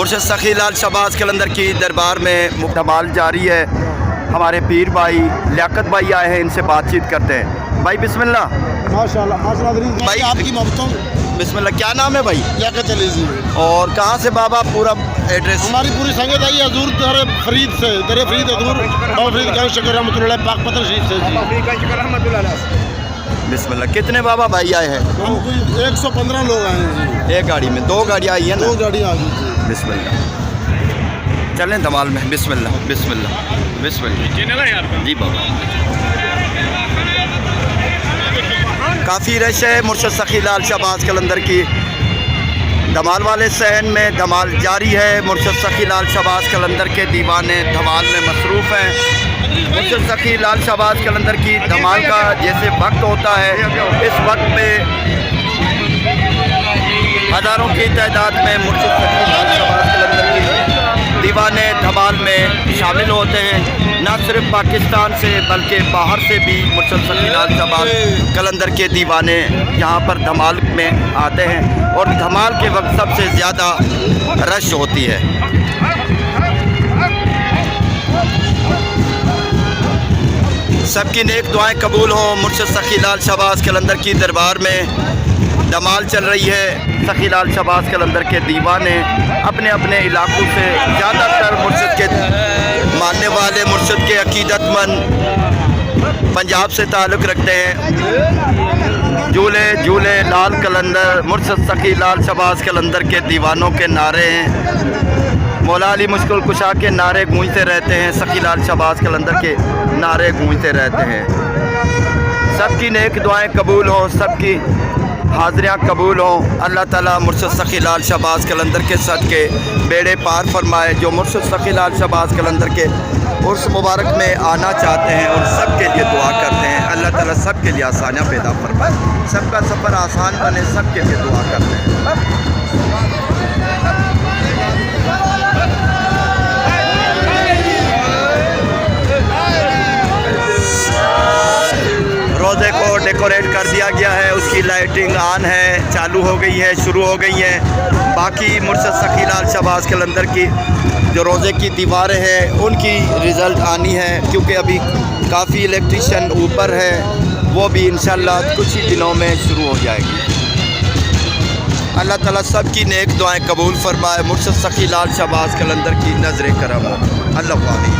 मुर्शिद सखी लाल शहबाज कलंदर की दरबार में धमाल जारी है। हमारे पीर भाई लियाकत भाई आए हैं, इनसे बातचीत करते हैं। भाई बिस्मिल्लाह। माशाल्लाह माशाल्लाह भाई आपकी मोहब्बतों बिस्मिल्लाह। क्या नाम है भाई? लियाकत अली जी। और कहाँ से बाबा? पूरा एड्रेस। हमारी पूरी संगत आई हजूर दर फरीद से, दर फरीद हजूर बाबा फरीद खान शकर रहमतुल्लाह पाक पतन शरीफ से जी। बिस्मिल्लाह। कितने बाबा भाई आए हैं? हम कोई 115 लोग आए हैं जी। एक गाड़ी में 2 गाड़ियाँ आई हैं ना? 2 गाड़ियाँ आ गई जी। बिस्मिल्लाह। चलें धमाल में। बिस्मिल्लाह बिस्मिल्लाह बिस्मिल्लाह। जी बाबा। काफ़ी रश है मुर्शिद सखी लाल शहबाज कलंदर की धमाल वाले सहन में धमाल जारी है। मुर्शिद सखी लाल शहबाज कलंदर के दीवाने धमाल में मसरूफ़ हैं। मुर्शिद सखी लाल शहबाज कलंदर की धमाल का जैसे वक्त होता है, इस वक्त में हज़ारों की तादाद में मुर्शिद सखी लाल शहबाज कलंदर की दीवाने धमाल में शामिल होते हैं। न सिर्फ पाकिस्तान से बल्कि बाहर से भी मुर्शिद सखी लाल शहबाज कलंदर के दीवाने यहाँ पर धमाल में आते हैं और धमाल के वक्त सबसे ज़्यादा रश होती है। सबकी नेक दुआएं कबूल हों। मुर्शिद सखी लाल शहबाज कलंदर की दरबार में धमाल चल रही है। सखी लाल शहबाज कलंदर के दीवाने अपने अपने इलाकों से ज़्यादातर मुर्शिद के मानने वाले, मुर्शिद के अकीदतमंद पंजाब से ताल्लुक़ रखते हैं। झूले झूले लाल कलंदर मुर्शिद सखी लाल शहबाज कलंदर के दीवानों के नारे हैं। मौला अली मुश्किल कुशा के नारे गूंजते रहते हैं। सखी लाल शहबाज कलंदर के नारे गूंजते रहते हैं। सबकी नेक दुआएं कबूल हों, सबकी हाज़िरियाँ कबूल हों। अल्लाह ताला मुर्शिद सखी लाल शहबाज कलंदर के सदके बेड़े पार फरमाए। जो मुर्शिद सखी लाल शहबाज कलंदर के उर्स मुबारक में आना चाहते हैं उन सब के लिए दुआ करते हैं। अल्लाह ताला सब के लिए आसानियाँ पैदा फरमाए, सबका सफ़र आसान बने, सब के लिए दुआ करते हैं। रोज़े को डेकोरेट कर दिया गया है, उसकी लाइटिंग ऑन है, चालू हो गई है, शुरू हो गई है। बाकी मुर्शिद सखी लाल शहबाज कलंदर की जो रोज़े की दीवारें हैं उनकी रिज़ल्ट आनी है, क्योंकि अभी काफ़ी इलेक्ट्रिशियन ऊपर है, वो भी इंशाल्लाह कुछ ही दिनों में शुरू हो जाएगी। अल्लाह ताला सब की नेक दुआएं कबूल फरमाए। मुर्शिद सखी लाल शहबाज कलंदर की नज़र करम हो। अल्लाह आमीन।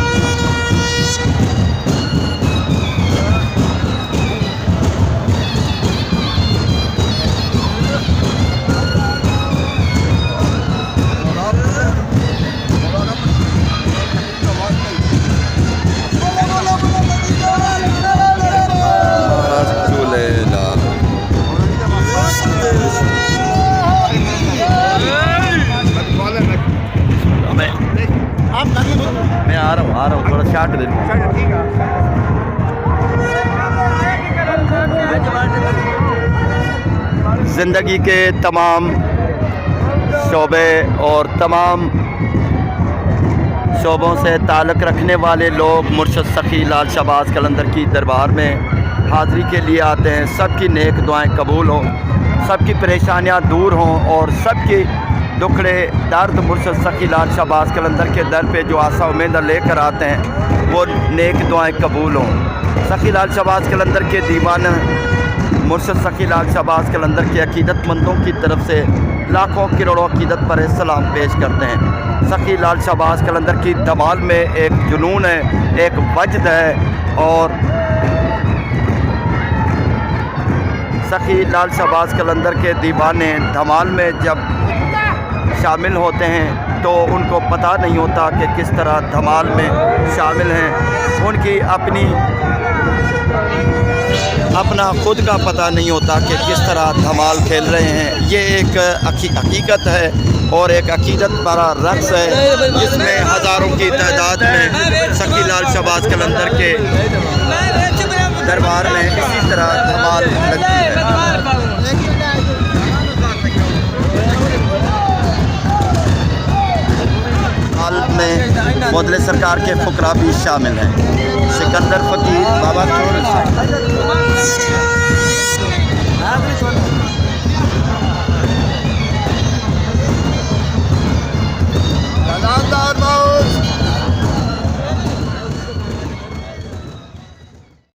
मैं आ रहा हूँ थोड़ा शार्ट दे। ज़िंदगी के तमाम शोबे और तमाम शोबों से ताल्लुक़ रखने वाले लोग मुर्शिद सखी लाल शहबाज कलंदर की दरबार में हाज़िरी के लिए आते हैं। सबकी नेक दुआएं कबूल हों, सबकी परेशानियां दूर हों और सबकी दुखड़े दर्द मुर्शिद सखी लाल शहबाज कलंदर के दर पे जो आशा उम्मीद लेकर आते हैं वो नेक दुआएं कबूल हों। सखी लाल शहबाज कलंदर के दीवाना मुर्शिद सखी लाल शहबाज कलंदर के अकीदतमंदों की तरफ से लाखों करोड़ों अकीदत पर सलाम पेश करते हैं। सखी लाल शहबाज कलंदर की धमाल में एक जुनून है, एक वजद है और सखी लाल शहबाज कलंदर के दीवाने धमाल में जब शामिल होते हैं तो उनको पता नहीं होता कि किस तरह धमाल में शामिल हैं। उनकी अपना खुद का पता नहीं होता कि किस तरह धमाल खेल रहे हैं। ये एक हकीकत है और एक अकीदत भरा रक़्स है जिसमें हज़ारों की तादाद में सखी लाल शहबाज कलंदर के दरबार में इसी तरह धमाल लगती है। में मोदले सरकार के फुकरा भी शामिल हैं। सिकंदर फकीर बाबा